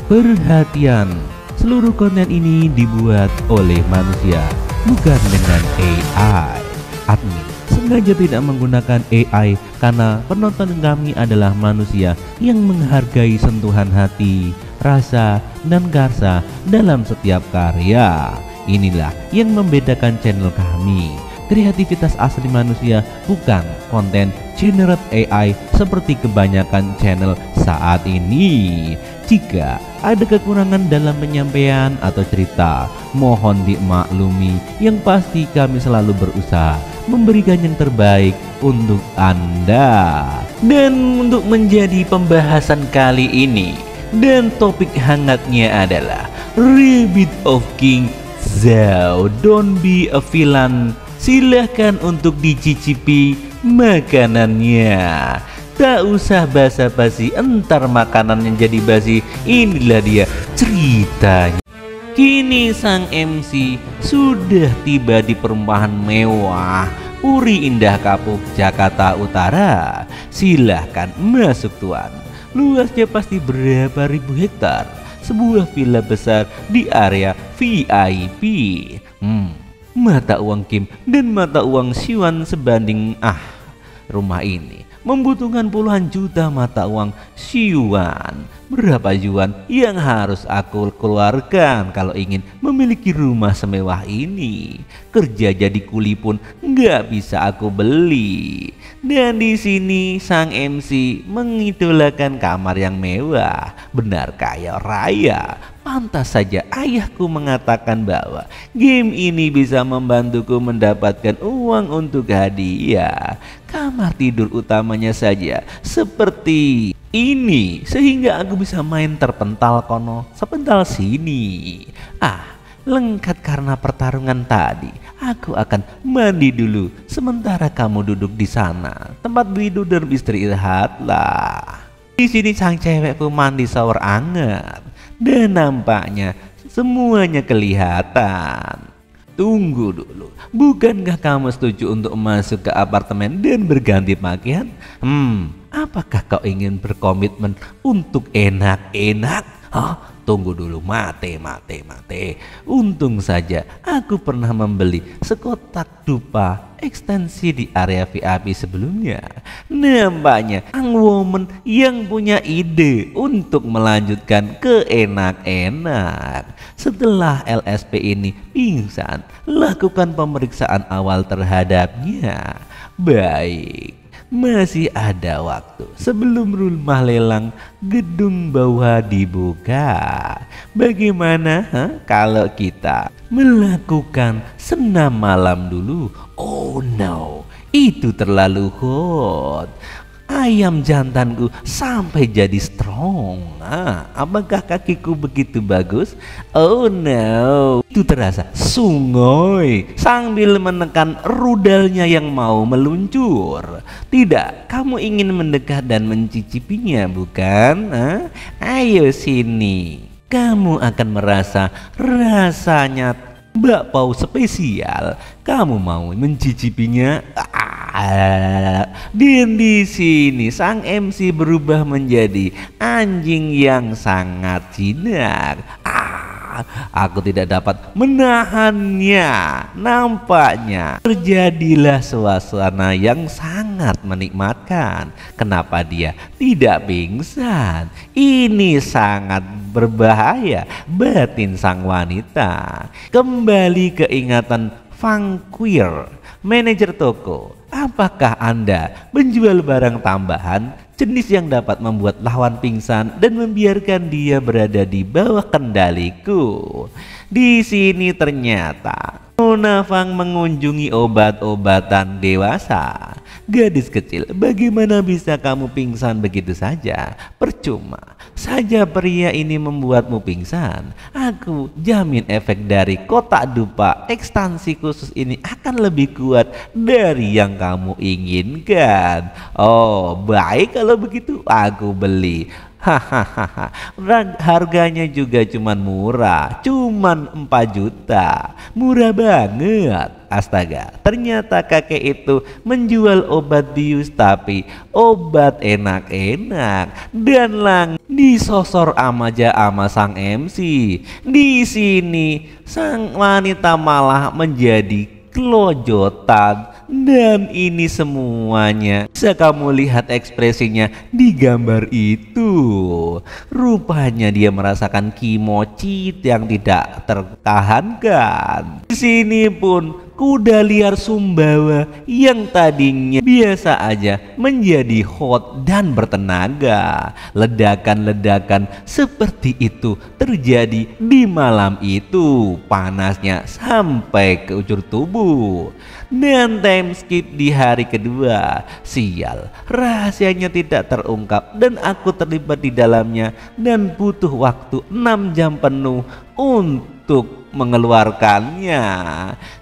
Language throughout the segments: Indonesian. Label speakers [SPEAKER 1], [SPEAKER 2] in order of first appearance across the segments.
[SPEAKER 1] Perhatian, seluruh konten ini dibuat oleh manusia, bukan dengan AI. Admin sengaja tidak menggunakan AI karena penonton kami adalah manusia yang menghargai sentuhan hati, rasa, dan karsa dalam setiap karya. Inilah yang membedakan channel kami. Kreativitas asli manusia, bukan konten generate AI seperti kebanyakan channel saat ini. Jika ada kekurangan dalam penyampaian atau cerita, mohon dimaklumi. Yang pasti kami selalu berusaha memberikan yang terbaik untuk Anda. Dan untuk menjadi pembahasan kali ini, dan topik hangatnya adalah Rabbit of King Zhao Don't Be a Villain. Silahkan untuk dicicipi makanannya. Tak usah basa-basi, entar makanannya jadi basi. Inilah dia ceritanya. Kini sang MC sudah tiba di perumahan mewah Puri Indah Kapuk, Jakarta Utara. Silahkan masuk tuan. Luasnya pasti berapa ribu hektar. Sebuah villa besar di area VIP. Mata uang Kim dan mata uang Siwan sebanding. Rumah ini membutuhkan puluhan juta mata uang Siwan. Berapa yuan yang harus aku keluarkan kalau ingin memiliki rumah semewah ini? Kerja jadi kuli pun nggak bisa aku beli. Dan di sini sang MC mengidolakan kamar yang mewah, benar kaya raya. Pantas saja ayahku mengatakan bahwa game ini bisa membantuku mendapatkan uang untuk hadiah. Kamar tidur utamanya saja seperti ini, sehingga aku bisa main terpental kono sepental sini. Lengkap karena pertarungan tadi. Aku akan mandi dulu sementara kamu duduk di sana. Tempat tidur dan beristirahatlah. Di sini sang cewek pun mandi shower anget dan nampaknya semuanya kelihatan. Tunggu dulu, bukankah kamu setuju untuk masuk ke apartemen dan berganti pakaian? Apakah kau ingin berkomitmen untuk enak-enak? Tunggu dulu, mate. Untung saja aku pernah membeli sekotak dupa ekstensi di area VIP sebelumnya. Nampaknya sang woman yang punya ide untuk melanjutkan ke enak-enak. Setelah LSP ini pingsan, lakukan pemeriksaan awal terhadapnya. Baik, masih ada waktu sebelum rumah lelang gedung bawah dibuka. Bagaimana kalau kita melakukan senam malam dulu? Oh no, itu terlalu hot. Ayam jantanku sampai jadi strong. Apakah kakiku begitu bagus? Oh no, itu terasa sungoi sambil menekan rudalnya yang mau meluncur. Tidak, kamu ingin mendekat dan mencicipinya, bukan? Ayo sini. Kamu akan merasa rasanya bakpao spesial. Kamu mau mencicipinya? Dan di sini sang MC berubah menjadi anjing yang sangat jinak. Aku tidak dapat menahannya. Nampaknya terjadilah suasana yang sangat menikmatkan. Kenapa dia tidak pingsan? Ini sangat berbahaya batin sang wanita. Kembali ke ingatan Fang Queer, manajer toko. Apakah Anda menjual barang tambahan jenis yang dapat membuat lawan pingsan dan membiarkan dia berada di bawah kendaliku? Di sini ternyata Nona Fang mengunjungi obat-obatan dewasa. Gadis kecil, bagaimana bisa kamu pingsan begitu saja? Percuma saja pria ini membuatmu pingsan. Aku jamin efek dari kotak dupa ekstansi khusus ini akan lebih kuat dari yang kamu inginkan. Oh, baik kalau begitu aku beli. Hahaha, harganya juga cuman murah, cuman 4 juta. Murah banget. Astaga, ternyata kakek itu menjual obat bius, tapi obat enak-enak dan disosor amaja ama sang MC. Di sini sang wanita malah menjadi kelojotan, dan ini semuanya bisa kamu lihat ekspresinya di gambar itu. Rupanya dia merasakan kimochi yang tidak tertahankan. Di sini pun kuda liar Sumbawa yang tadinya biasa aja menjadi hot dan bertenaga. Ledakan-ledakan seperti itu terjadi di malam itu, panasnya sampai ke ujung tubuh. Dan time skip di hari kedua. Sial, rahasianya tidak terungkap dan aku terlibat di dalamnya dan butuh waktu 6 jam penuh untuk mengeluarkannya.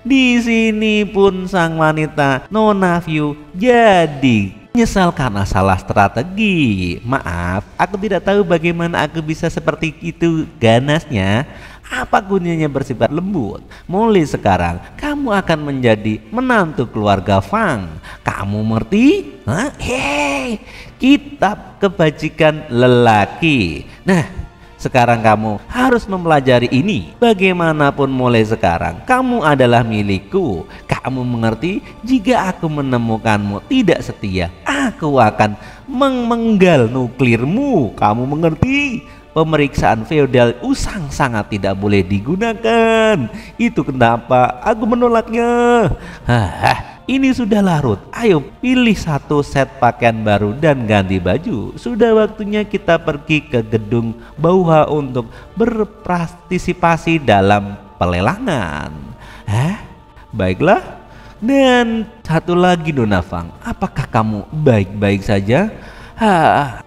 [SPEAKER 1] Di sini pun sang wanita Nona View jadi menyesal karena salah strategi. Maaf, aku tidak tahu bagaimana aku bisa seperti itu ganasnya. Apa gunanya bersifat lembut? Mulai sekarang kamu akan menjadi menantu keluarga Fang. Kamu mengerti? Hah? Hei, kitab kebajikan lelaki. Nah, sekarang kamu harus mempelajari ini. Bagaimanapun mulai sekarang kamu adalah milikku. Kamu mengerti? Jika aku menemukanmu tidak setia, aku akan memenggal nuklirmu. Kamu mengerti? Pemeriksaan feodal usang sangat tidak boleh digunakan. Itu kenapa aku menolaknya. Ini sudah larut. Ayo pilih satu set pakaian baru dan ganti baju. Sudah waktunya kita pergi ke gedung Bauha untuk berpartisipasi dalam pelelangan. Baiklah. Dan satu lagi Nona Fang, apakah kamu baik-baik saja?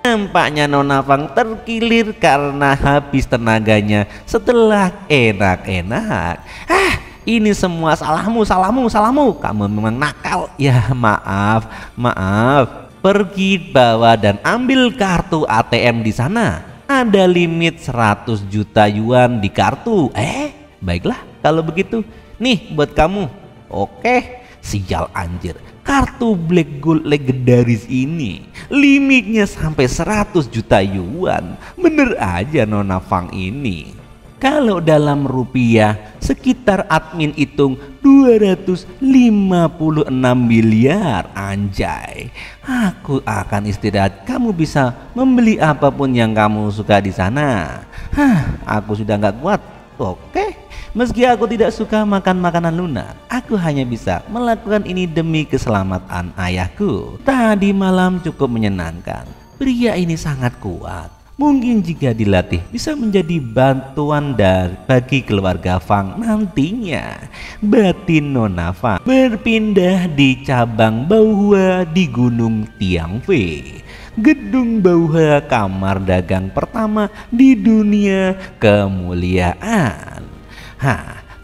[SPEAKER 1] Nampaknya Nona Fang terkilir karena habis tenaganya setelah enak-enak. Ini semua salahmu. Kamu memang nakal. Ya maaf. Pergi bawa dan ambil kartu ATM di sana. Ada limit 100 juta yuan di kartu. Baiklah kalau begitu. Nih buat kamu. Oke, sial anjir. Kartu Black Gold legendaris ini limitnya sampai 100 juta yuan. Bener aja Nona Fang ini. Kalau dalam rupiah sekitar admin hitung 256 miliar. Anjay, aku akan istirahat. Kamu bisa membeli apapun yang kamu suka di sana. Aku sudah nggak kuat. Oke. Meski aku tidak suka makan makanan lunak, aku hanya bisa melakukan ini demi keselamatan ayahku. Tadi malam cukup menyenangkan. Pria ini sangat kuat. Mungkin jika dilatih bisa menjadi bantuan bagi keluarga Fang nantinya. Batin Nona Fang berpindah di cabang Bauha di Gunung Tiangfe. Gedung Bauha kamar dagang pertama di dunia kemuliaan.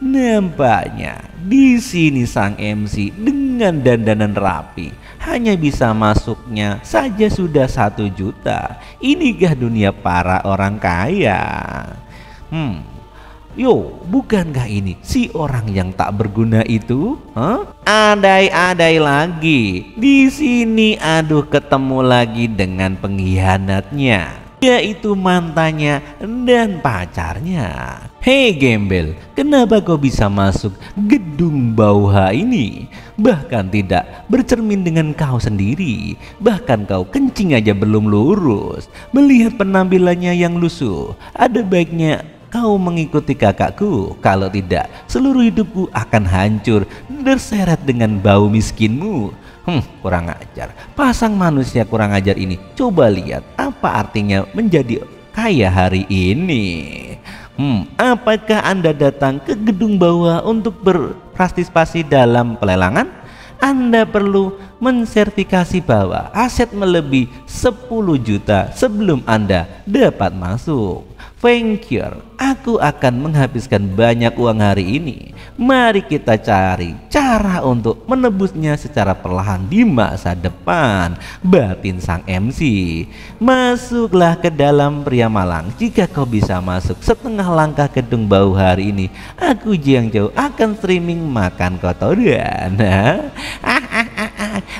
[SPEAKER 1] Nampaknya di sini sang MC dengan dandanan rapi hanya bisa masuknya saja sudah 1 juta. Inikah dunia para orang kaya? Bukankah ini si orang yang tak berguna itu? Adai-adai lagi. Di sini ketemu lagi dengan pengkhianatnya, yaitu mantannya dan pacarnya. Hei gembel, kenapa kau bisa masuk gedung Bauha ini? Bahkan tidak bercermin dengan kau sendiri. Bahkan kau kencing aja belum lurus. Melihat penampilannya yang lusuh, ada baiknya kau mengikuti kakakku. Kalau tidak, seluruh hidupku akan hancur terseret dengan bau miskinmu. Kurang ajar. Pasang manusia kurang ajar ini. Coba lihat apa artinya menjadi kaya hari ini. Apakah Anda datang ke gedung Bauha untuk berpartisipasi dalam pelelangan? Anda perlu mensertifikasi bahwa aset melebihi 10 juta sebelum Anda dapat masuk. Venture, aku akan menghabiskan banyak uang hari ini. Mari kita cari cara untuk menebusnya secara perlahan di masa depan. Batin sang MC. Masuklah ke dalam pria malang. Jika kau bisa masuk setengah langkah gedung bau hari ini, aku Jiang Zhou akan streaming makan kotoran.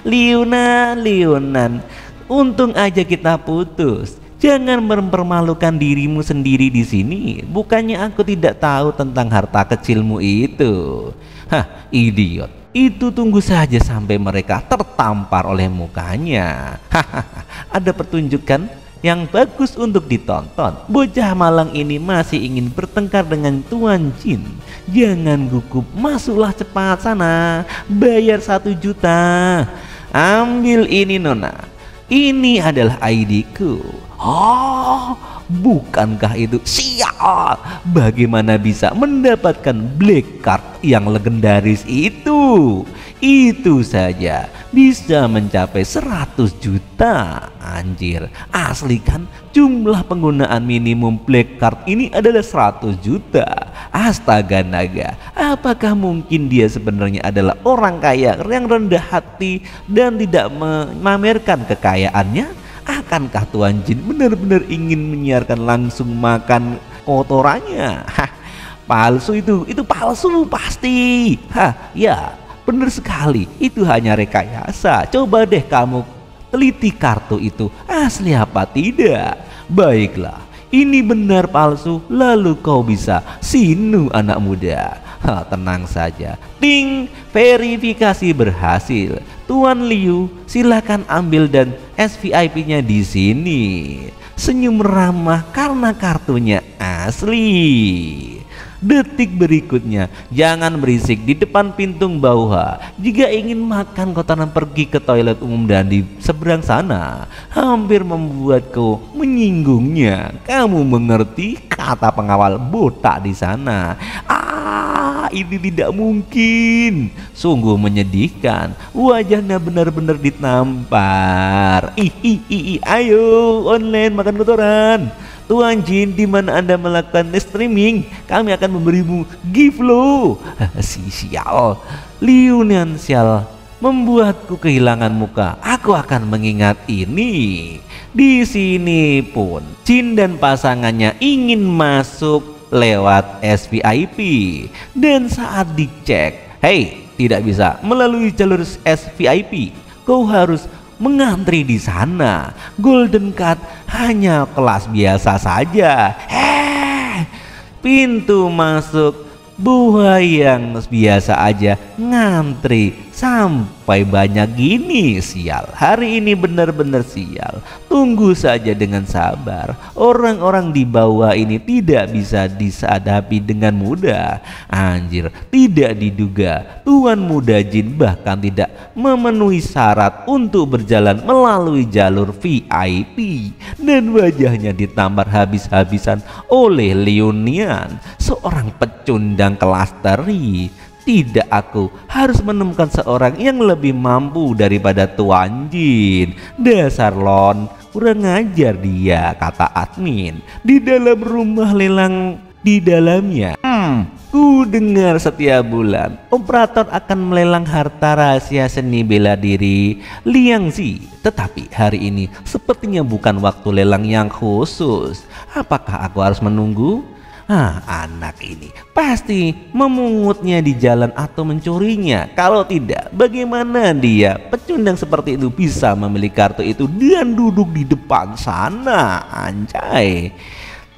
[SPEAKER 1] Liunan, untung aja kita putus. Jangan mempermalukan dirimu sendiri di sini. Bukannya aku tidak tahu tentang harta kecilmu itu. Hah, idiot. Itu tunggu saja sampai mereka tertampar oleh mukanya. Hahaha, ada pertunjukan yang bagus untuk ditonton. Bocah malang ini masih ingin bertengkar dengan Tuan Jin. Jangan gugup, masuklah cepat sana. Bayar 1 juta. Ambil ini Nona. Ini adalah ID-ku. Oh, bukankah itu sial? Bagaimana bisa mendapatkan black card yang legendaris itu? Itu saja bisa mencapai 100 juta. Anjir, asli kan? Jumlah penggunaan minimum black card ini adalah 100 juta. Astaga naga, apakah mungkin dia sebenarnya adalah orang kaya yang rendah hati dan tidak memamerkan kekayaannya? Akankah Tuan Jin benar-benar ingin menyiarkan langsung makan kotorannya? Hah, palsu itu palsu pasti. Hah, ya benar sekali, itu hanya rekayasa. Coba deh kamu teliti kartu itu asli apa tidak. Baiklah, ini benar palsu, lalu kau bisa sinu anak muda. Tenang saja. Ting, verifikasi berhasil. Tuan Liu, silakan ambil dan SVIP-nya di sini. Senyum ramah karena kartunya asli. Detik berikutnya, jangan berisik di depan pintu Bauha. Jika ingin makan kotoran, pergi ke toilet umum dan di seberang sana. Hampir membuatku menyinggungnya. Kamu mengerti? Kata pengawal botak di sana. Ini tidak mungkin. Sungguh menyedihkan. Wajahnya benar-benar ditampar. Ayo online makan kotoran. Tuan Jin, di mana Anda melakukan streaming, kami akan memberimu gift lo. Sial. Liunan sial membuatku kehilangan muka. Aku akan mengingat ini. Di sini pun Jin dan pasangannya ingin masuk lewat SVIP, dan saat dicek, hey, tidak bisa melalui jalur SVIP. Kau harus mengantri di sana. Golden Card hanya kelas biasa saja. Pintu masuk buaya yang biasa aja ngantri sampai banyak gini. Sial, hari ini benar-benar sial. Tunggu saja dengan sabar. Orang-orang di bawah ini tidak bisa dihadapi dengan mudah. Anjir, tidak diduga Tuan Muda Jin bahkan tidak memenuhi syarat untuk berjalan melalui jalur VIP, dan wajahnya ditampar habis-habisan oleh Liunian, seorang pecundang kelas teri. Tidak, aku harus menemukan seorang yang lebih mampu daripada Tuan Jin. Dasar Lon, kurang ajar dia, kata admin. Di dalam rumah lelang di dalamnya. Ku dengar setiap bulan operator akan melelang harta rahasia seni bela diri Liang Zi. Tetapi hari ini sepertinya bukan waktu lelang yang khusus. Apakah aku harus menunggu? Anak ini pasti memungutnya di jalan atau mencurinya. Kalau tidak, bagaimana dia pecundang seperti itu bisa memiliki kartu itu dan duduk di depan sana? Anjay.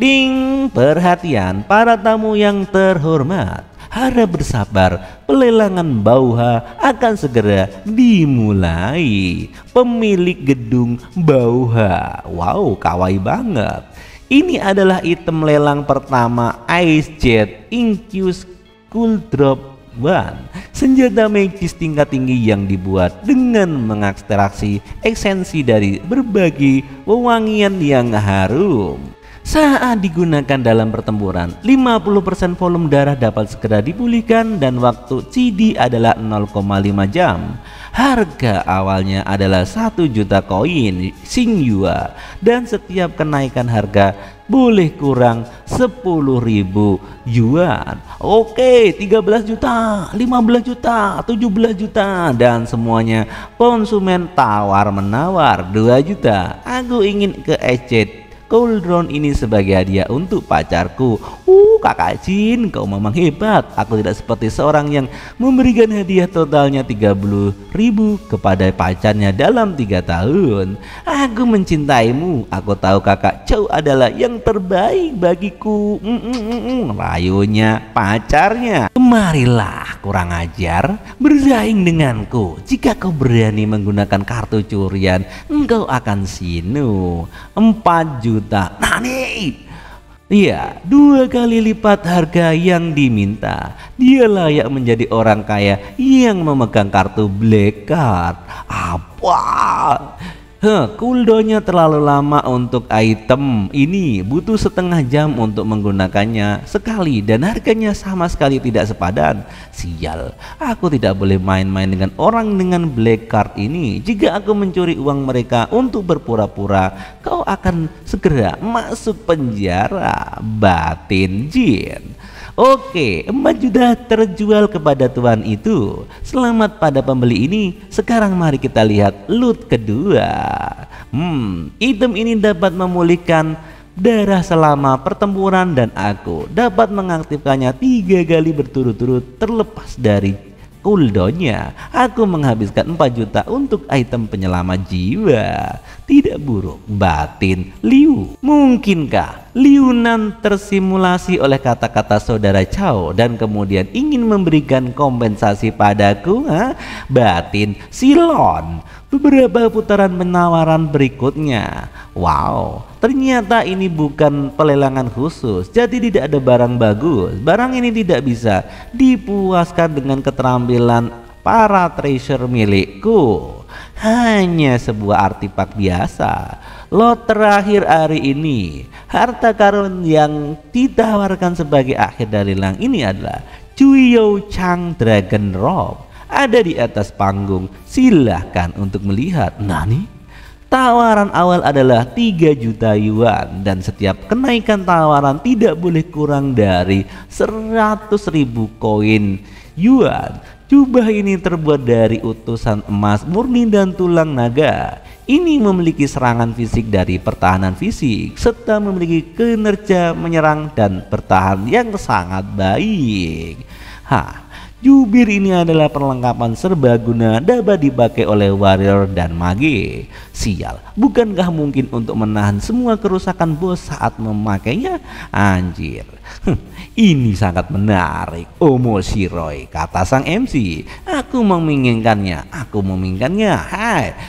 [SPEAKER 1] Ding, perhatian para tamu yang terhormat. Harap bersabar, pelelangan Bauha akan segera dimulai. Pemilik gedung Bauha, wow, kawaii banget. Ini adalah item lelang pertama Ice Jet Infused Cool Drop 1, senjata magis tingkat tinggi yang dibuat dengan mengekstraksi esensi dari berbagai wewangian yang harum. Saat digunakan dalam pertempuran, 50% volume darah dapat segera dipulihkan dan waktu CD adalah 0,5 jam. Harga awalnya adalah 1 juta koin Xingyue, dan setiap kenaikan harga boleh kurang 10.000 yuan. Oke, 13 juta, 15 juta, 17 juta, dan semuanya konsumen tawar-menawar 2 juta. Aku ingin ke exchange Cauldron ini sebagai hadiah untuk pacarku. Kakak Jin, kau memang hebat. Aku tidak seperti seorang yang memberikan hadiah totalnya 30.000 kepada pacarnya dalam 3 tahun. Aku mencintaimu. Aku tahu kakak Chow adalah yang terbaik bagiku. Rayunya pacarnya. Kemarilah, kurang ajar, bersaing denganku. Jika kau berani menggunakan kartu curian, engkau akan sinu 4 juta. Nani? Iya, 2 kali lipat harga yang diminta. Dia layak menjadi orang kaya yang memegang kartu black card. Apa? Cooldownnya terlalu lama untuk item ini, butuh setengah jam untuk menggunakannya sekali dan harganya sama sekali tidak sepadan. Sial, aku tidak boleh main-main dengan orang dengan black card ini. Jika aku mencuri uang mereka untuk berpura-pura, kau akan segera masuk penjara, batin Jin. Oke, 4 juta terjual kepada tuan itu. Selamat pada pembeli ini. Sekarang mari kita lihat loot kedua. Item ini dapat memulihkan darah selama pertempuran dan aku dapat mengaktifkannya 3 kali berturut-turut terlepas dari cooldownnya. Aku menghabiskan 4 juta untuk item penyelamat jiwa. Tidak buruk, batin Liu. Mungkinkah Liu Nan tersimulasi oleh kata-kata saudara Chow dan kemudian ingin memberikan kompensasi padaku? Batin Silon. Beberapa putaran penawaran berikutnya. Wow, ternyata ini bukan pelelangan khusus, jadi tidak ada barang bagus. Barang ini tidak bisa dipuaskan dengan keterampilan para treasure milikku. Hanya sebuah artefak biasa. Lot terakhir hari ini, harta karun yang ditawarkan sebagai akhir dari lelang ini adalah Cuyo Chang Dragon Robe. Ada di atas panggung, silahkan untuk melihat. Nani? Tawaran awal adalah 3 juta yuan dan setiap kenaikan tawaran tidak boleh kurang dari 100.000 koin yuan. Jubah ini terbuat dari utusan emas murni dan tulang naga. Ini memiliki serangan fisik dari pertahanan fisik serta memiliki kinerja menyerang dan bertahan yang sangat baik. Jubir ini adalah perlengkapan serbaguna dapat dipakai oleh warrior dan mage. Sial, bukankah mungkin untuk menahan semua kerusakan bos saat memakainya? Anjir, ini sangat menarik. Omoshiroi, kata sang MC. Aku menginginkannya, aku menginginkannya.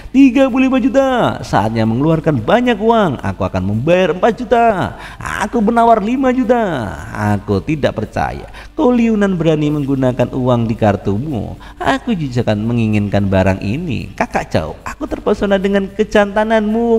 [SPEAKER 1] 35 juta. Saatnya mengeluarkan banyak uang. Aku akan membayar 4 juta. Aku menawar 5 juta. Aku tidak percaya kau Liu Nan berani menggunakan uang di kartumu. Aku juga akan menginginkan barang ini. Kakak Chow, aku terpesona dengan kejantananmu.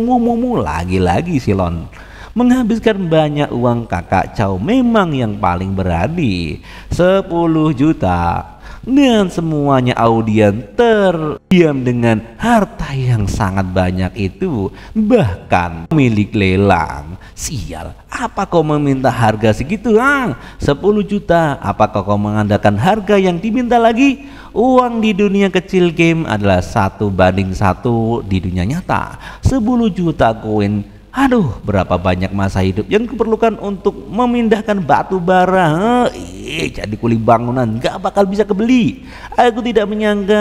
[SPEAKER 1] Lagi-lagi Silon menghabiskan banyak uang. Kakak Chow memang yang paling berani. 10 juta. Dan semuanya audien terdiam dengan harta yang sangat banyak itu. Bahkan milik lelang. Sial, apa kau meminta harga segitu? 10 juta. Apakah kau mengandalkan harga yang diminta lagi? Uang di dunia kecil game adalah 1:1 di dunia nyata. 10 juta koin. Aduh, berapa banyak masa hidup yang kuperlukan untuk memindahkan batu bara. Jadi kuli bangunan gak bakal bisa kebeli. Aku tidak menyangka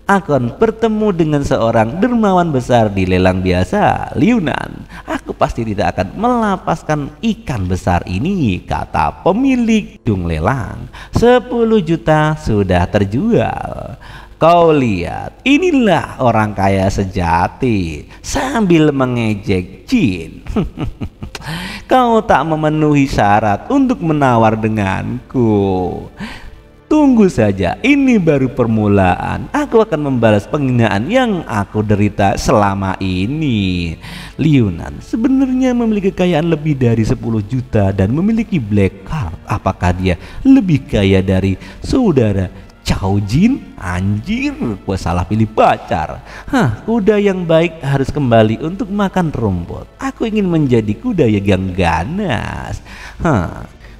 [SPEAKER 1] akan bertemu dengan seorang dermawan besar di lelang biasa, Liu Nan. Aku pasti tidak akan melepaskan ikan besar ini, kata pemilik dung lelang. 10 juta sudah terjual. Kau lihat, inilah orang kaya sejati, sambil mengejek Jin. Kau tak memenuhi syarat untuk menawar denganku. Tunggu saja, ini baru permulaan. Aku akan membalas penghinaan yang aku derita selama ini. Liu Nan sebenarnya memiliki kekayaan lebih dari 10 juta dan memiliki black card. Apakah dia lebih kaya dari saudara Chow Jin, anjir, gua salah pilih pacar. Kuda yang baik harus kembali untuk makan rumput. Aku ingin menjadi kuda yang ganas.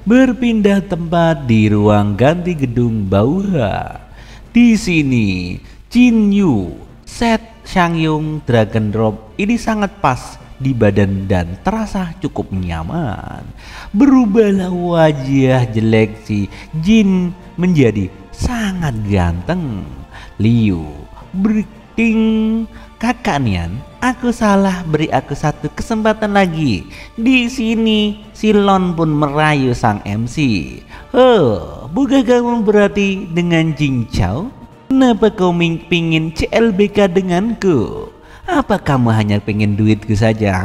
[SPEAKER 1] Berpindah tempat di ruang ganti gedung bawah. Di sini, Jin Yu, set Shangyong Dragon Drop ini sangat pas di badan dan terasa cukup nyaman. Berubahlah wajah jelek si Jin menjadi sangat ganteng. Liu berting, kakak Nian, aku salah, beri aku satu kesempatan lagi. Di sini Silon pun merayu sang MC. Bukan kamu berarti dengan Jin Chow? Kenapa kau pingin CLBK denganku? Apa kamu hanya pengen duitku saja?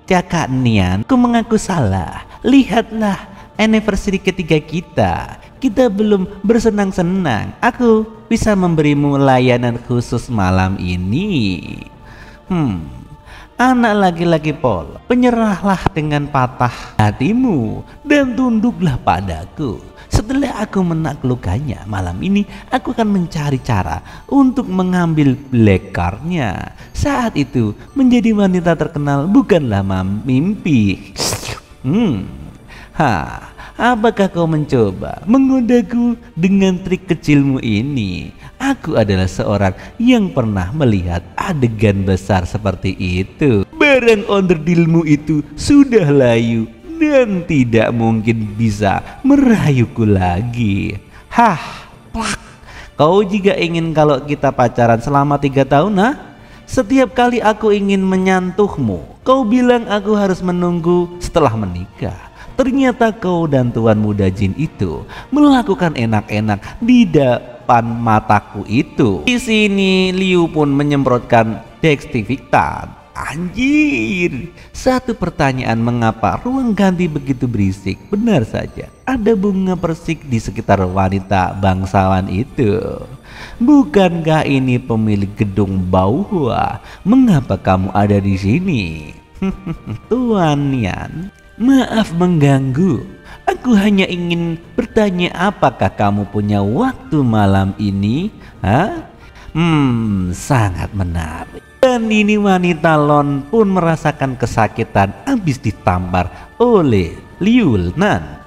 [SPEAKER 1] Kakak Nian, aku mengaku salah. Lihatlah anniversary ketiga kita. Kita belum bersenang-senang. Aku bisa memberimu layanan khusus malam ini. Anak laki-laki Paul, penyerahlah dengan patah hatimu dan tunduklah padaku. Setelah aku menaklukkannya malam ini, aku akan mencari cara untuk mengambil black card-nya. Saat itu menjadi wanita terkenal bukanlah mimpi. Apakah kau mencoba menggodaku dengan trik kecilmu ini? Aku adalah seorang yang pernah melihat adegan besar seperti itu. Barang onderdilmu itu sudah layu dan tidak mungkin bisa merayuku lagi. Plak. Kau juga ingin kalau kita pacaran selama 3 tahun, Setiap kali aku ingin menyantuhmu, kau bilang aku harus menunggu setelah menikah. Ternyata kau dan tuan muda Jin itu melakukan enak-enak di depan mataku itu. Di sini Liu pun menyemprotkan desinfektan. Anjir, satu pertanyaan, mengapa ruang ganti begitu berisik? Benar saja, ada bunga persik di sekitar wanita bangsawan itu. Bukankah ini pemilik gedung bawah? Mengapa kamu ada di sini? Tuan Nian, maaf mengganggu. Aku hanya ingin bertanya, apakah kamu punya waktu malam ini? Sangat menarik. Dan ini wanita Lon pun merasakan kesakitan habis ditampar oleh Liu Nan.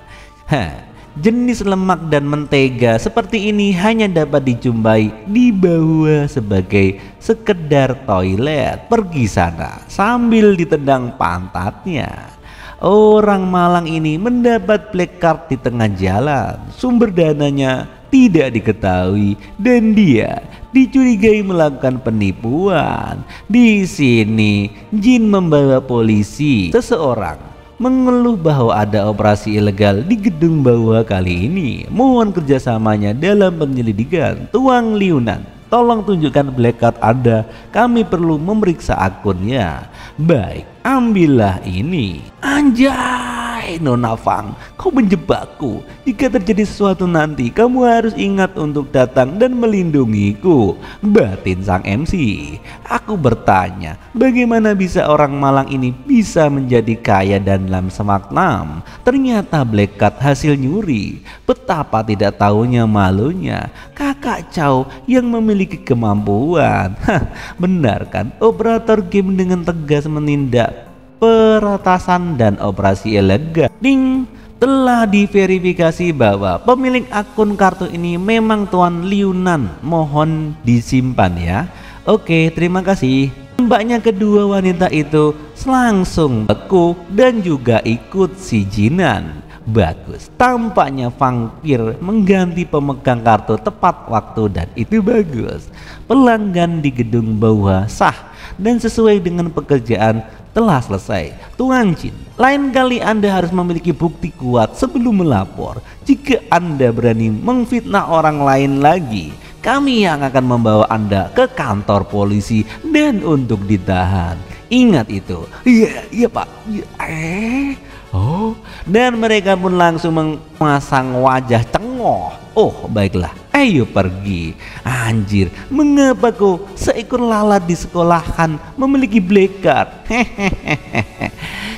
[SPEAKER 1] Jenis lemak dan mentega seperti ini hanya dapat dijumpai di bawah sebagai sekedar toilet. Pergi sana sambil ditendang pantatnya. Orang Malang ini mendapat black card di tengah jalan. Sumber dananya tidak diketahui dan dia dicurigai melakukan penipuan. Di sini Jin membawa polisi. Seseorang mengeluh bahwa ada operasi ilegal di gedung bawah kali ini. Mohon kerjasamanya dalam penyelidikan. Tuan Liu Nan, tolong tunjukkan black card Anda. Kami perlu memeriksa akunnya. Baik, ambillah ini. Anjay, Nona Fang, kau menjebakku. Jika terjadi sesuatu nanti, kamu harus ingat untuk datang dan melindungiku. Batin sang MC. Aku bertanya, bagaimana bisa orang Malang ini bisa menjadi kaya dan lam semaknam? Ternyata black card hasil nyuri. Betapa tidak tahunya malunya kakak Chow yang memiliki kemampuan. Benar kan? Operator game dengan tegas menindak peretasan dan operasi ilegal. Ding, telah diverifikasi bahwa pemilik akun kartu ini memang Tuan Liu Nan. Mohon disimpan ya. Oke, terima kasih. Nampaknya kedua wanita itu langsung beku dan juga ikut si Jinan. Bagus, tampaknya vampir mengganti pemegang kartu tepat waktu dan itu bagus. Pelanggan di gedung bawah sah dan sesuai dengan pekerjaan telah selesai. Tuan Jin, lain kali Anda harus memiliki bukti kuat sebelum melapor. Jika Anda berani memfitnah orang lain lagi, kami yang akan membawa Anda ke kantor polisi dan untuk ditahan. Ingat itu. Iya Pak. Dan mereka pun langsung memasang wajah cengok. Oh baiklah, ayo pergi. Anjir, mengapa kok seekor lalat di sekolahan memiliki black card?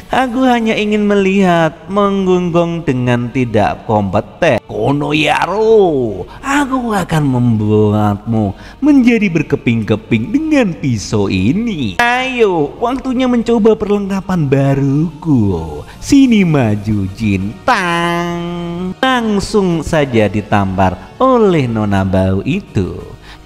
[SPEAKER 1] Aku hanya ingin melihat menggonggong dengan tidak kompeten. Kono yaro, aku akan membuatmu menjadi berkeping-keping dengan pisau ini. Ayo, waktunya mencoba perlengkapan baruku. Sini maju Jin. Tang. Langsung saja ditampar oleh Nona Bau itu.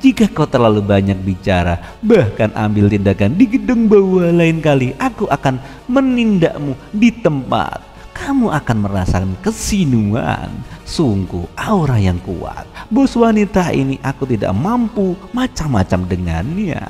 [SPEAKER 1] Jika kau terlalu banyak bicara, bahkan ambil tindakan di gedung bawah, lain kali aku akan menindakmu di tempat. Kamu akan merasakan kesinuan. Sungguh aura yang kuat. Bos wanita ini aku tidak mampu macam-macam dengannya.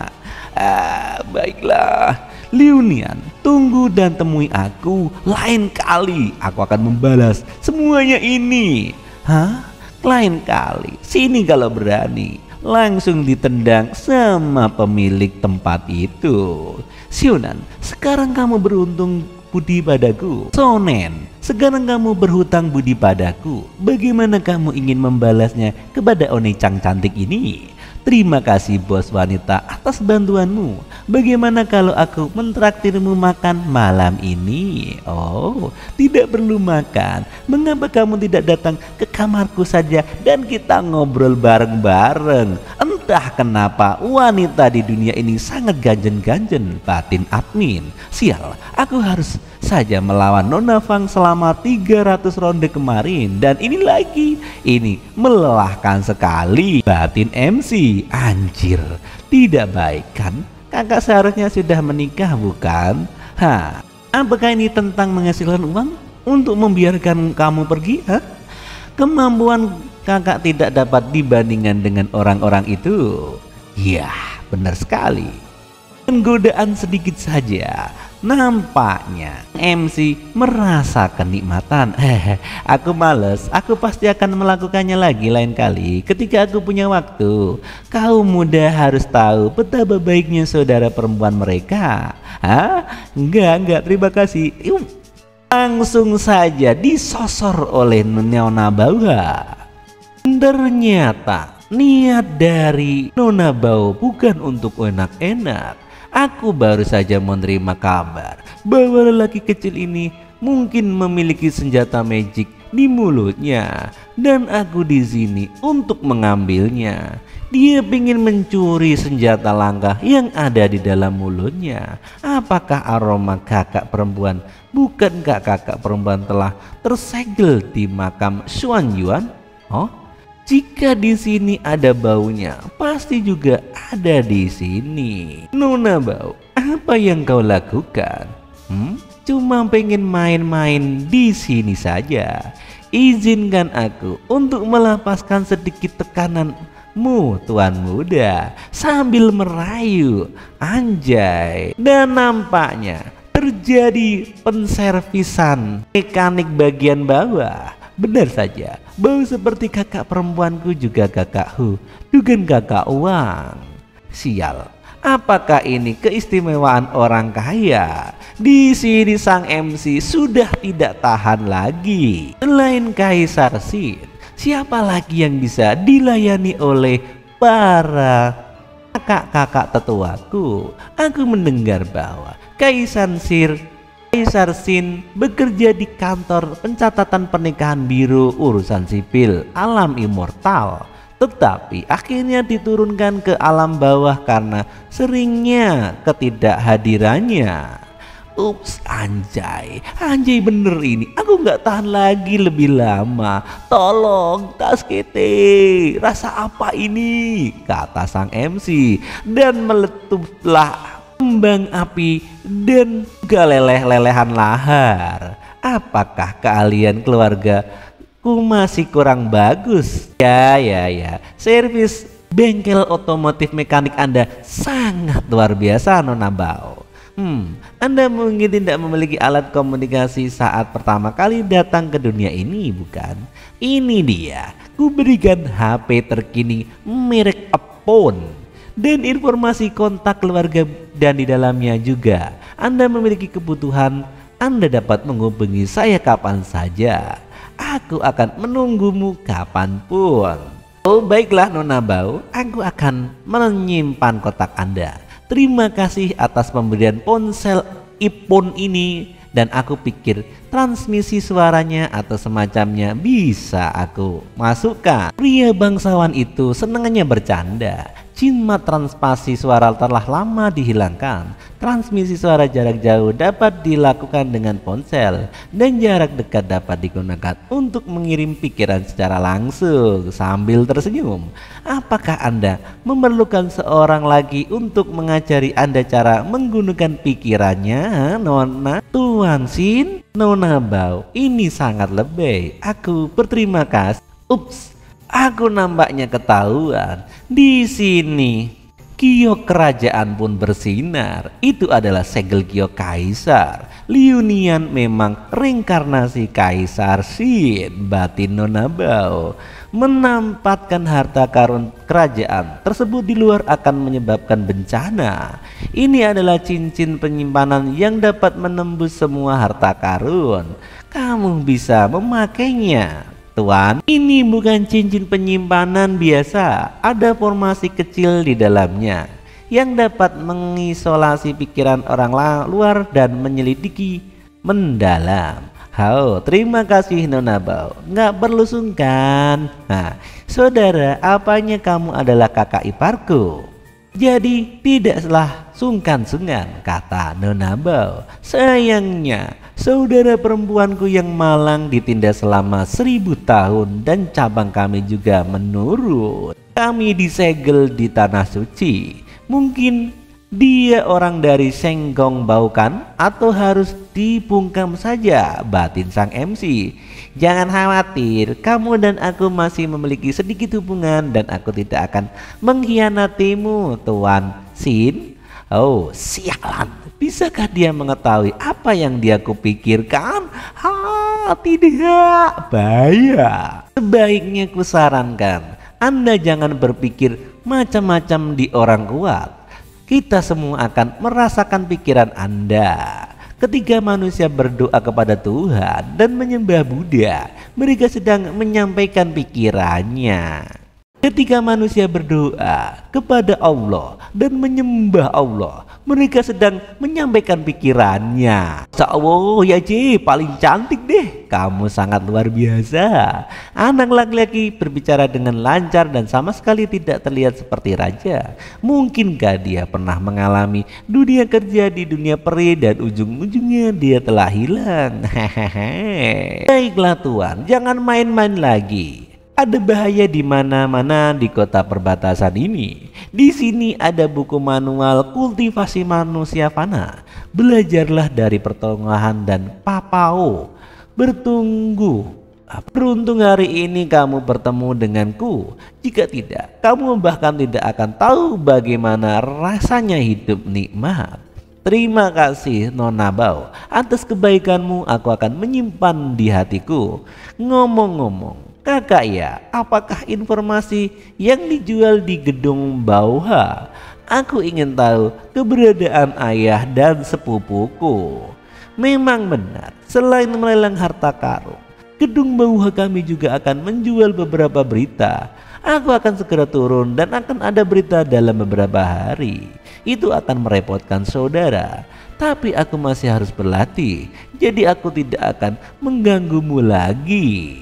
[SPEAKER 1] Baiklah, Liu Nian, tunggu dan temui aku. Lain kali aku akan membalas semuanya ini. Hah? Lain kali, sini kalau berani. Langsung ditendang sama pemilik tempat itu. Xiunan, sekarang kamu beruntung budi padaku. Sonen, sekarang kamu berhutang budi padaku. Bagaimana kamu ingin membalasnya kepada Oni-chan cantik ini? Terima kasih bos wanita atas bantuanmu. Bagaimana kalau aku mentraktirmu makan malam ini? Oh, tidak perlu makan. Mengapa kamu tidak datang ke kamarku saja dan kita ngobrol bareng-bareng? Entah kenapa wanita di dunia ini sangat ganjen-ganjen, batin admin. Sial, aku harus saja melawan Nona Fang selama 300 ronde kemarin. Dan ini lagi, ini melelahkan sekali, batin MC. Anjir, tidak baik kan? Kakak seharusnya sudah menikah bukan? Apakah ini tentang menghasilkan uang untuk membiarkan kamu pergi? Kemampuan kakak tidak dapat dibandingkan dengan orang-orang itu. Ya, benar sekali. Godaan sedikit saja. Nampaknya MC merasa kenikmatan. Aku males. Aku pasti akan melakukannya lagi lain kali ketika aku punya waktu. Kaum muda harus tahu betapa baiknya saudara perempuan mereka. Enggak, terima kasih. Langsung saja disosor oleh Nona Bau. Ternyata niat dari Nona Bau bukan untuk enak-enak. Aku baru saja menerima kabar bahwa lelaki kecil ini mungkin memiliki senjata magic di mulutnya, dan aku di sini untuk mengambilnya. Dia ingin mencuri senjata langka yang ada di dalam mulutnya. Apakah aroma kakak perempuan? Bukankah kakak perempuan telah tersegel di makam Xuan Yuan? Jika di sini ada baunya, pasti juga ada di sini. Nona Bau, apa yang kau lakukan? Cuma pengen main-main di sini saja. Izinkan aku untuk melepaskan sedikit tekananmu, tuan muda, sambil merayu. Anjay. Dan nampaknya terjadi penservisan mekanik bagian bawah. Benar saja, bau seperti kakak perempuanku juga kakakku, bukan kakak uang. Sial, apakah ini keistimewaan orang kaya? Di sini sang MC sudah tidak tahan lagi. Selain Kaisar Sin, siapa lagi yang bisa dilayani oleh para kakak-kakak tetuaku? Aku mendengar bahwa Kaisar Sin bekerja di kantor pencatatan pernikahan Biro Urusan Sipil Alam Immortal, tetapi akhirnya diturunkan ke alam bawah karena seringnya ketidakhadirannya. Ups, anjay bener ini. Aku nggak tahan lagi lebih lama. Tolong Taskete, rasa apa ini? Kata sang MC, dan meletuplah kembang api dan galeleh-lelehan lahar. Apakah keahlian keluargaku masih kurang bagus? Ya. Servis bengkel otomotif mekanik Anda sangat luar biasa, Nona Bau. Anda mungkin tidak memiliki alat komunikasi saat pertama kali datang ke dunia ini, bukan? Ini dia, ku berikan HP terkini merek iPhone dan informasi kontak keluarga, dan di dalamnya juga Anda memiliki kebutuhan. Anda dapat menghubungi saya kapan saja. Aku akan menunggumu kapanpun. Oh baiklah Nona Bau, aku akan menyimpan kontak Anda. Terima kasih atas pemberian ponsel iPhone ini Dan aku pikir transmisi suaranya atau semacamnya bisa aku masukkan. Pria bangsawan itu senangnya bercanda. Jimat transpasi suara telah lama dihilangkan. Transmisi suara jarak jauh dapat dilakukan dengan ponsel, dan jarak dekat dapat digunakan untuk mengirim pikiran secara langsung. Sambil tersenyum, apakah Anda memerlukan seorang lagi untuk mengajari Anda cara menggunakan pikirannya, Nona? Tuan Sin, Nona Bao, ini sangat lebih. Aku berterima kasih. Ups, aku nampaknya ketahuan. Di sini giok kerajaan pun bersinar. Itu adalah segel giok kaisar. Liu Nian memang reinkarnasi kaisar Xin. Batin Nona Bao. Menempatkan harta karun kerajaan tersebut di luar akan menyebabkan bencana. Ini adalah cincin penyimpanan yang dapat menembus semua harta karun. Kamu bisa memakainya. Tuan, ini bukan cincin penyimpanan biasa. Ada formasi kecil di dalamnya yang dapat mengisolasi pikiran orang luar dan menyelidiki mendalam. Terima kasih Nona Bao. Nggak perlu sungkan. Nah, saudara, apanya kamu adalah kakak iparku. Jadi tidaklah sungkan-sungkan, kata Nona Bao. Sayangnya saudara perempuanku yang malang ditindas selama 1000 tahun dan cabang kami juga menurun. Kami disegel di tanah suci. Mungkin dia orang dari Senggong Bao kan? Atau harus dibungkam saja, batin sang MC. Jangan khawatir, kamu dan aku masih memiliki sedikit hubungan dan aku tidak akan mengkhianatimu, Tuan Sin. Oh, sialan. Bisakah dia mengetahui apa yang dia kupikirkan? Tidak, bahaya. Sebaiknya kusarankan Anda jangan berpikir macam-macam di orang kuat. Kita semua akan merasakan pikiran Anda. Ketika manusia berdoa kepada Tuhan dan menyembah Buddha, mereka sedang menyampaikan pikirannya. Ketika manusia berdoa kepada Allah dan menyembah Allah, mereka sedang menyampaikan pikirannya. Allah ya Ji, paling cantik deh. Kamu sangat luar biasa. Anak laki-laki berbicara dengan lancar dan sama sekali tidak terlihat seperti raja. Mungkinkah dia pernah mengalami dunia kerja di dunia peri dan ujung-ujungnya dia telah hilang? Baiklah Tuan, jangan main-main lagi. Ada bahaya di mana-mana di kota perbatasan ini. Di sini ada buku manual kultivasi manusia fana. Belajarlah dari pertengahan dan papao. Beruntung hari ini kamu bertemu denganku. Jika tidak, kamu bahkan tidak akan tahu bagaimana rasanya hidup nikmat. Terima kasih Nona Bao. Atas kebaikanmu aku akan menyimpan di hatiku. Ngomong-ngomong, kakak ya, apakah informasi yang dijual di gedung Bauha? Aku ingin tahu keberadaan ayah dan sepupuku. Memang benar, selain melelang harta karun, gedung Bauha kami juga akan menjual beberapa berita. Aku akan segera turun dan akan ada berita dalam beberapa hari. Itu akan merepotkan saudara, tapi aku masih harus berlatih, jadi aku tidak akan mengganggumu lagi.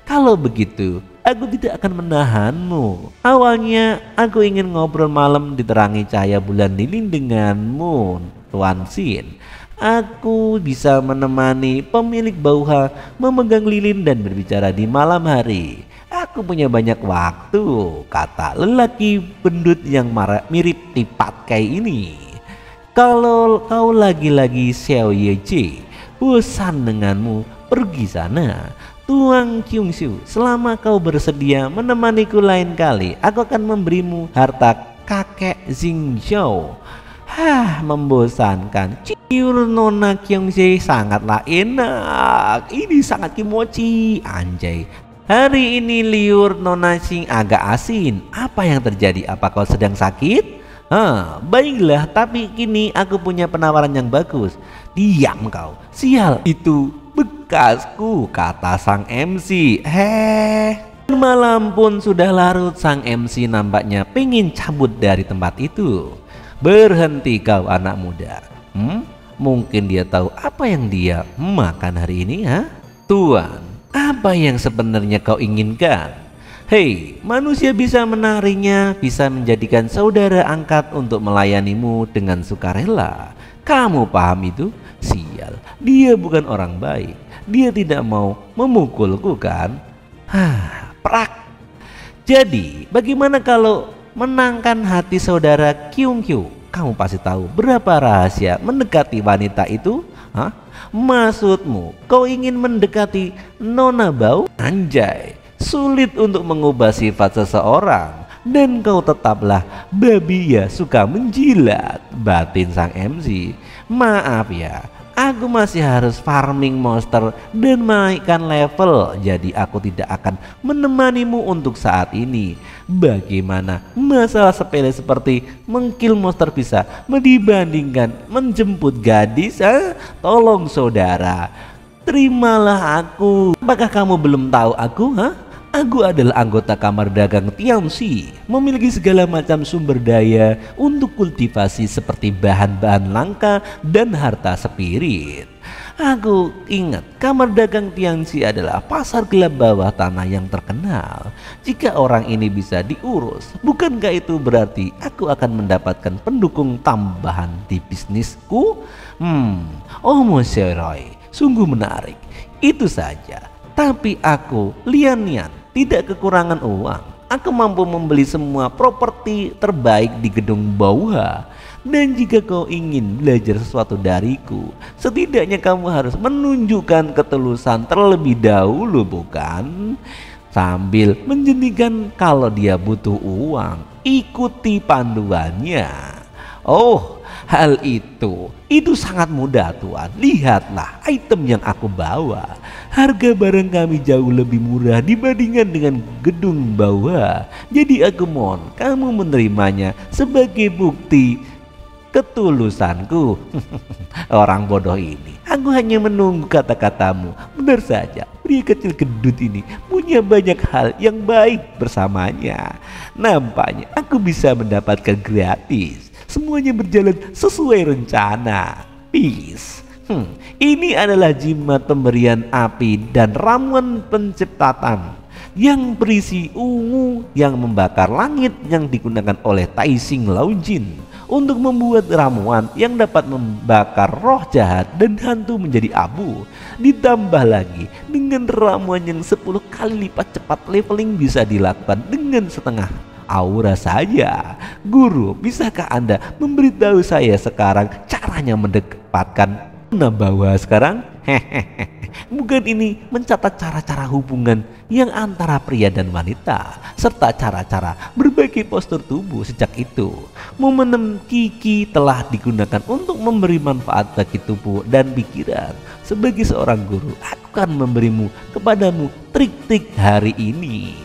[SPEAKER 1] Kalau begitu, aku tidak akan menahanmu. Awalnya aku ingin ngobrol malam diterangi cahaya bulan lilin denganmu, Tuan Sin. Aku bisa menemani pemilik Bauha memegang lilin dan berbicara di malam hari. Aku punya banyak waktu, kata lelaki bendut yang mirip Tipat kayak ini. Kalau kau lagi-lagi Xiao Yeji, bosan denganmu, pergi sana. Tuang Kyungshu, selama kau bersedia menemaniku lain kali, aku akan memberimu harta kakek Xingqiu. Membosankan. Ciur Nona Kyungshu sangatlah enak. Ini sangat kimochi, anjay. Hari ini liur Nona Xing agak asin. Apa yang terjadi? Apa kau sedang sakit? Baiklah, tapi kini aku punya penawaran yang bagus. Diam kau, sial, itu bekasku, kata sang MC. Malam pun sudah larut, sang MC nampaknya pengen cabut dari tempat itu. Berhenti kau anak muda. Mungkin dia tahu apa yang dia makan hari ini, ha? Tuan, apa yang sebenarnya kau inginkan? Hei, manusia bisa menarinya, bisa menjadikan saudara angkat untuk melayanimu dengan sukarela. Kamu paham itu? Sial, dia bukan orang baik. Dia tidak mau memukulku kan? Prak. Jadi, bagaimana kalau menangkan hati saudara Kyung Kyu? Kamu pasti tahu berapa rahasia mendekati wanita itu? Hah? Maksudmu, kau ingin mendekati Nona Bau? Anjay, sulit untuk mengubah sifat seseorang. Dan kau tetaplah babi ya suka menjilat, batin sang MC. Maaf ya, aku masih harus farming monster dan menaikkan level. Jadi aku tidak akan menemanimu untuk saat ini. Bagaimana masalah sepele seperti mengkill monster bisa dibandingkan menjemput gadis? Tolong saudara, terimalah aku. Apakah kamu belum tahu aku? Aku adalah anggota kamar dagang Tianxi, memiliki segala macam sumber daya untuk kultivasi seperti bahan-bahan langka dan harta spirit. Aku ingat kamar dagang Tianxi adalah pasar gelap bawah tanah yang terkenal. Jika orang ini bisa diurus, bukankah itu berarti aku akan mendapatkan pendukung tambahan di bisnisku? Oh Monsieur Roy, sungguh menarik. Itu saja. Tapi aku, Lian, tidak kekurangan uang. Aku mampu membeli semua properti terbaik di gedung Bauha. Dan jika kau ingin belajar sesuatu dariku, setidaknya kamu harus menunjukkan ketulusan terlebih dahulu, bukan? Sambil menjadikan kalau dia butuh uang, ikuti panduannya. Oh, hal itu sangat mudah tuan. Lihatlah item yang aku bawa. Harga barang kami jauh lebih murah dibandingkan dengan gedung bawah. Jadi aku mohon kamu menerimanya sebagai bukti ketulusanku. Orang bodoh ini, aku hanya menunggu kata-katamu. Benar saja, pria kecil gendut ini punya banyak hal yang baik bersamanya. Nampaknya aku bisa mendapatkan gratis. Semuanya berjalan sesuai rencana. Peace. Ini adalah jimat pemberian api dan ramuan penciptaan yang berisi ungu yang membakar langit yang digunakan oleh Taising Laojin untuk membuat ramuan yang dapat membakar roh jahat dan hantu menjadi abu. Ditambah lagi dengan ramuan yang 10 kali lipat cepat, leveling bisa dilakukan dengan setengah aura saja. Guru, bisakah Anda memberitahu saya sekarang caranya mendapatkan Nona Bauha sekarang? Bukan ini mencatat cara-cara hubungan yang antara pria dan wanita, serta cara-cara berbagai postur tubuh. Sejak itu, momentum Kiki telah digunakan untuk memberi manfaat bagi tubuh dan pikiran. Sebagai seorang guru, aku akan memberimu kepadamu trik-trik hari ini.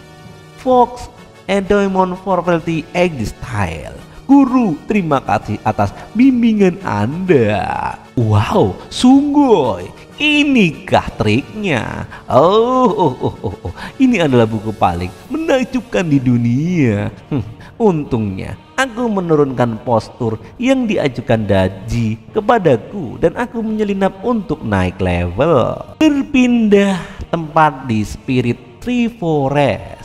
[SPEAKER 1] Fox Endowment for Variety Egg Style. Guru, terima kasih atas bimbingan Anda. Wow, sungguh, inikah triknya? Ini adalah buku paling menakjubkan di dunia. Untungnya aku menurunkan postur yang diajukan Daji kepadaku dan aku menyelinap untuk naik level. Berpindah tempat di Spirit Tree Forest.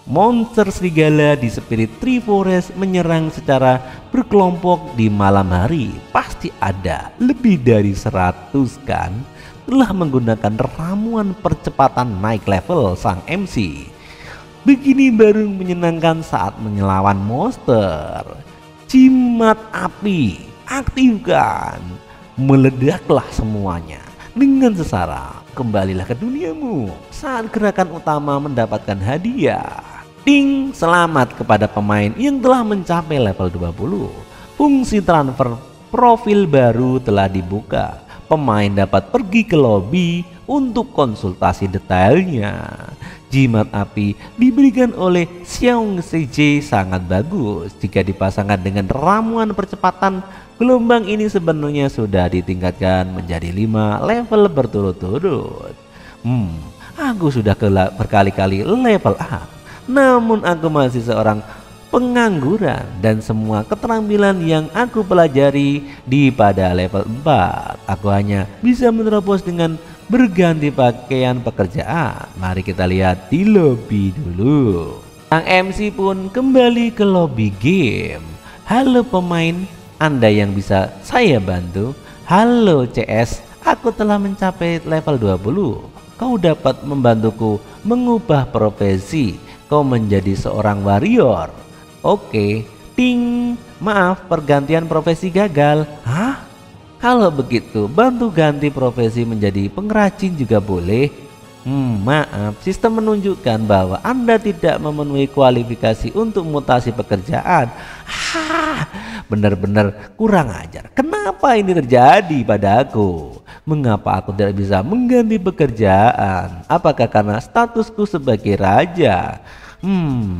[SPEAKER 1] Monster serigala di Spirit Tree Forest menyerang secara berkelompok di malam hari. Pasti ada lebih dari 100 kan? Telah menggunakan ramuan percepatan naik level sang MC. Begini baru menyenangkan saat menyelawan monster. Jimat api, aktifkan. Meledaklah semuanya. Dengan sesara, kembalilah ke duniamu. Saat gerakan utama mendapatkan hadiah. Ding, selamat kepada pemain yang telah mencapai level 20. Fungsi transfer profil baru telah dibuka. Pemain dapat pergi ke lobby untuk konsultasi detailnya. Jimat api diberikan oleh Xiong CJ sangat bagus. Jika dipasangkan dengan ramuan percepatan, gelombang ini sebenarnya sudah ditingkatkan menjadi 5 level berturut-turut. Aku sudah berkali-kali level up. Namun aku masih seorang pengangguran, dan semua keterampilan yang aku pelajari di pada level 4. Aku hanya bisa menerobos dengan berganti pakaian pekerjaan. Mari kita lihat di lobby dulu. Sang MC pun kembali ke lobby game. Halo pemain, Anda yang bisa saya bantu? Halo CS, aku telah mencapai level 20. Kau dapat membantuku mengubah profesi. Kau menjadi seorang warrior. Oke, ting. Maaf, pergantian profesi gagal. Hah? Kalau begitu, bantu ganti profesi menjadi pengrajin juga boleh. Maaf, sistem menunjukkan bahwa Anda tidak memenuhi kualifikasi untuk mutasi pekerjaan. Benar-benar kurang ajar. Kenapa ini terjadi pada aku? Mengapa aku tidak bisa mengganti pekerjaan? Apakah karena statusku sebagai raja?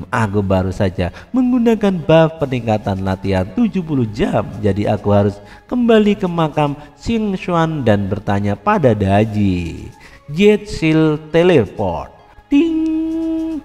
[SPEAKER 1] Aku baru saja menggunakan buff peningkatan latihan 70 jam. Jadi aku harus kembali ke makam Xing Xuan dan bertanya pada Daji. Jet Shield Teleport. Ting.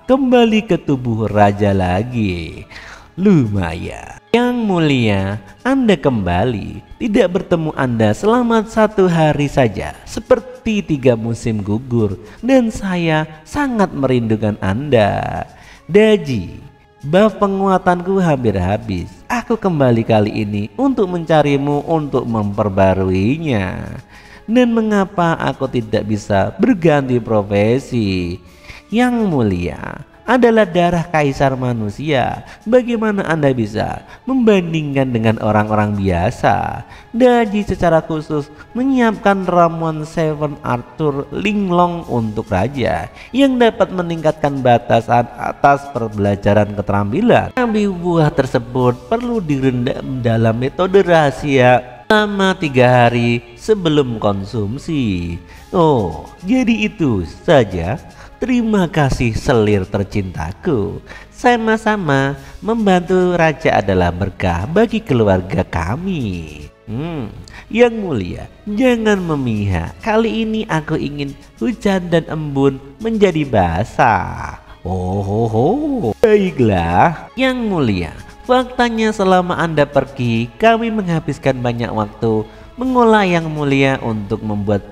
[SPEAKER 1] Kembali ke tubuh raja lagi. Lumayan. Yang mulia, Anda kembali. Tidak bertemu Anda selama 1 hari saja, seperti 3 musim gugur, dan saya sangat merindukan Anda. Daji, buff penguatanku hampir habis. Aku kembali kali ini untuk mencarimu untuk memperbaruinya. Dan mengapa aku tidak bisa berganti profesi? Yang mulia, adalah darah kaisar manusia. Bagaimana Anda bisa membandingkan dengan orang-orang biasa? Daji secara khusus menyiapkan ramuan Seven Arthur Linglong untuk raja yang dapat meningkatkan batasan atas pembelajaran keterampilan. Tapi buah tersebut perlu direndam dalam metode rahasia selama 3 hari sebelum konsumsi. Oh, jadi itu saja. Terima kasih selir tercintaku. Sama-sama, membantu raja adalah berkah bagi keluarga kami. Yang mulia, jangan memihak. Kali ini aku ingin hujan dan embun menjadi basah. Baiklah, yang mulia. Faktanya selama Anda pergi, kami menghabiskan banyak waktu mengolah yang mulia untuk membuat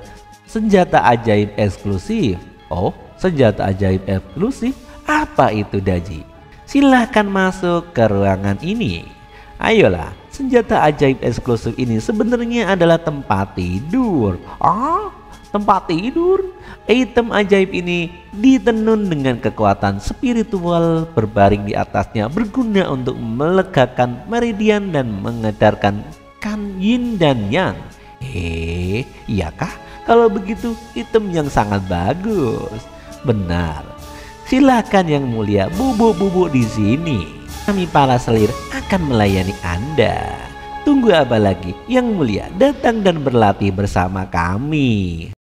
[SPEAKER 1] senjata ajaib eksklusif. Senjata ajaib eksklusif? Apa itu, Daji? Silahkan masuk ke ruangan ini. Ayolah, senjata ajaib eksklusif ini sebenarnya adalah tempat tidur. Tempat tidur? Item ajaib ini ditenun dengan kekuatan spiritual berbaring di atasnya, berguna untuk melegakan meridian dan mengedarkan kan yin dan yang. Iyakah? Kalau begitu, item yang sangat bagus. Benar. Silakan yang mulia, bubuk-bubuk di sini. Kami para selir akan melayani Anda. Tunggu apa lagi? Yang mulia, datang dan berlatih bersama kami.